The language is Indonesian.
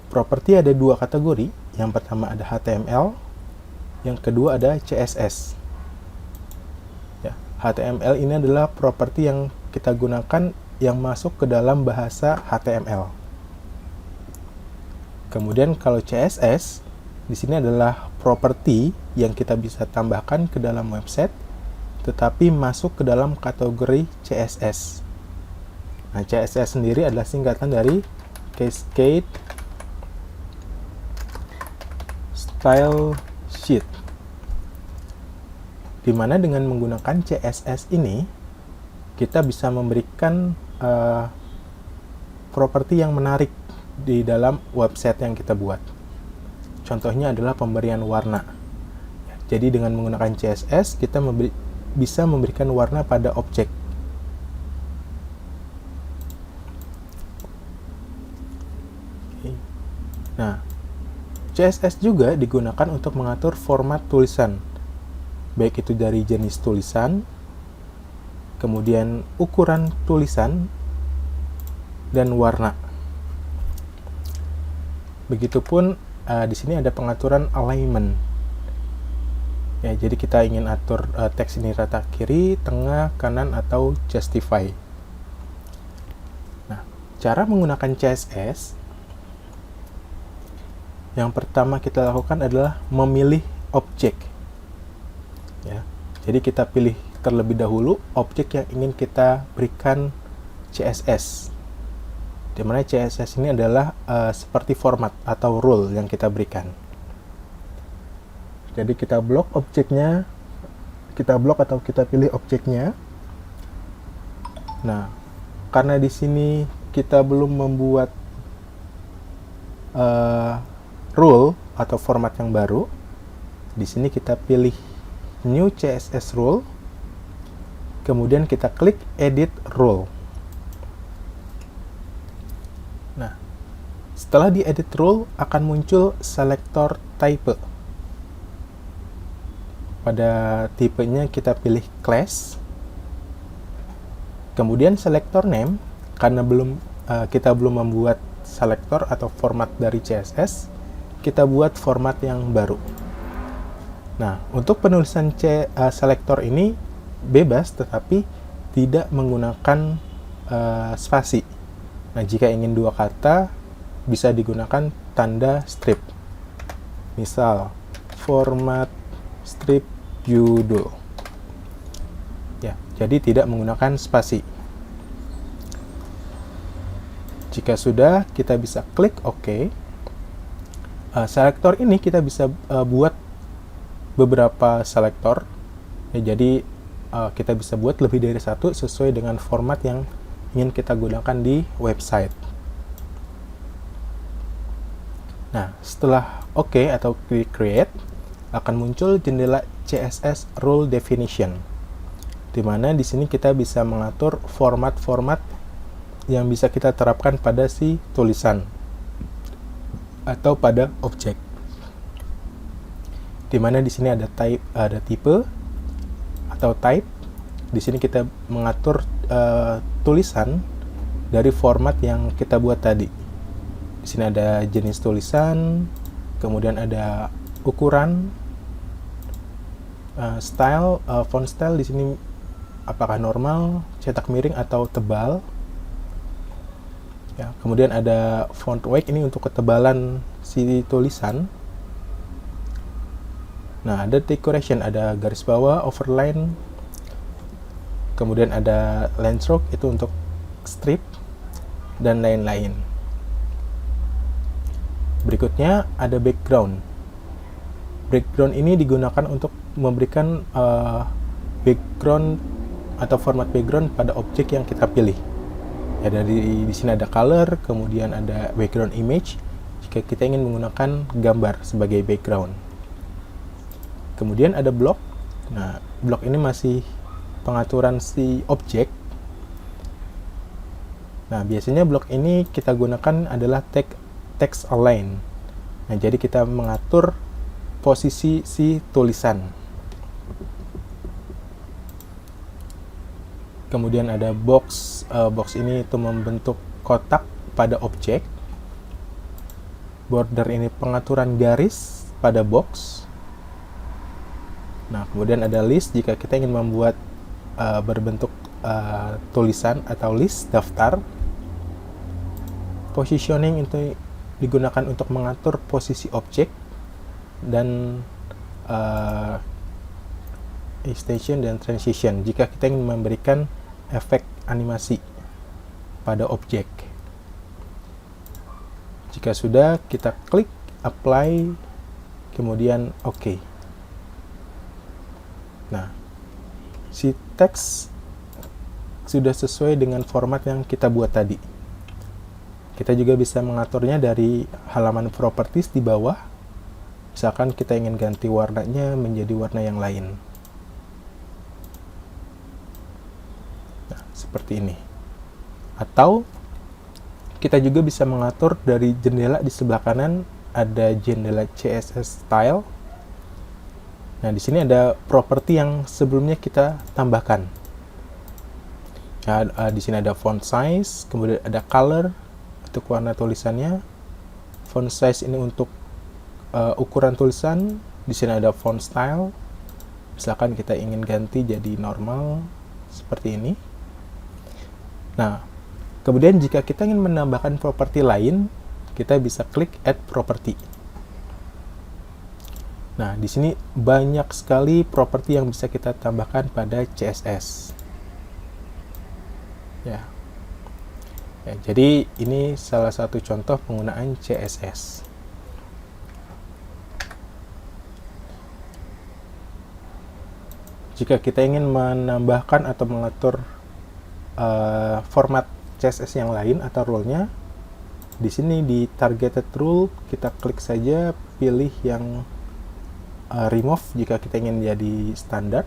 properti ada dua kategori. Yang pertama ada HTML, yang kedua ada CSS. Ya, HTML ini adalah properti yang kita gunakan yang masuk ke dalam bahasa HTML. Kemudian kalau CSS, di sini adalah properti yang kita bisa tambahkan ke dalam website, tetapi masuk ke dalam kategori CSS. Nah, CSS sendiri adalah singkatan dari Cascade Style Sheet. Dimana dengan menggunakan CSS ini, kita bisa memberikan properti yang menarik di dalam website yang kita buat. Contohnya adalah pemberian warna. Jadi dengan menggunakan CSS, kita bisa memberikan warna pada objek. Nah, CSS juga digunakan untuk mengatur format tulisan, baik itu dari jenis tulisan, kemudian ukuran tulisan, dan warna. Begitupun di sini ada pengaturan alignment. Ya, jadi kita ingin atur teks ini rata kiri, tengah, kanan, atau justify. Nah, cara menggunakan CSS, yang pertama kita lakukan adalah memilih objek. Ya, jadi kita pilih terlebih dahulu objek yang ingin kita berikan CSS. Di mana CSS ini adalah seperti format atau rule yang kita berikan. Jadi kita blok objeknya, kita blok atau kita pilih objeknya. Nah, karena di sini kita belum membuat rule atau format yang baru, di sini kita pilih New CSS Rule, kemudian kita klik Edit Rule. Nah, setelah di Edit Rule akan muncul selektor type. Pada tipenya kita pilih Class, kemudian selektor name, karena kita belum membuat selektor atau format dari CSS, kita buat format yang baru. Nah, untuk penulisan selektor ini bebas, tetapi tidak menggunakan spasi. Nah, jika ingin dua kata, bisa digunakan tanda strip. Misal, format strip judul. Ya, jadi tidak menggunakan spasi. Jika sudah, kita bisa klik OK. Selektor ini kita bisa buat beberapa selektor. Ya, jadi kita bisa buat lebih dari satu sesuai dengan format yang ingin kita gunakan di website. Nah, setelah OK atau klik Create, akan muncul jendela CSS Rule Definition, di mana di sini kita bisa mengatur format-format yang bisa kita terapkan pada si tulisan atau pada objek. Di mana di sini ada tipe atau type. Di sini kita mengatur tulisan dari format yang kita buat tadi. Di sini ada jenis tulisan, kemudian ada ukuran, style, font style di sini apakah normal, cetak miring atau tebal. Ya, kemudian ada font weight ini untuk ketebalan si tulisan. Nah, ada decoration, ada garis bawah, overline, kemudian ada line stroke itu untuk strip dan lain-lain. Berikutnya ada background. Background ini digunakan untuk memberikan background atau format background pada objek yang kita pilih. Ya, di sini ada color, kemudian ada background image jika kita ingin menggunakan gambar sebagai background. Kemudian ada block. Nah, block ini masih pengaturan si objek. Nah, biasanya block ini kita gunakan adalah text align. Nah, jadi kita mengatur posisi si tulisan. Kemudian ada box. Box ini itu membentuk kotak pada objek. border ini pengaturan garis pada box. Nah, kemudian ada list jika kita ingin membuat berbentuk tulisan atau list daftar. Positioning itu digunakan untuk mengatur posisi objek, dan extension dan transition jika kita ingin memberikan efek animasi pada objek. Jika sudah, kita klik apply, kemudian OK. Nah, si teks sudah sesuai dengan format yang kita buat tadi. Kita juga bisa mengaturnya dari halaman properties di bawah. Misalkan kita ingin ganti warnanya menjadi warna yang lain. Nah, seperti ini. Atau kita juga bisa mengatur dari jendela di sebelah kanan, ada jendela CSS style. Nah, di sini ada properti yang sebelumnya kita tambahkan. Nah, di sini ada font size, kemudian ada color untuk warna tulisannya. Font size ini untuk ukuran tulisan. Di sini ada font style. Misalkan kita ingin ganti jadi normal seperti ini. Nah, kemudian jika kita ingin menambahkan properti lain, kita bisa klik add property. Nah, di sini banyak sekali properti yang bisa kita tambahkan pada CSS. Ya. Jadi ini salah satu contoh penggunaan CSS. Jika kita ingin menambahkan atau mengatur format CSS yang lain atau rule-nya, di sini di targeted rule kita klik saja, pilih yang remove jika kita ingin jadi standar.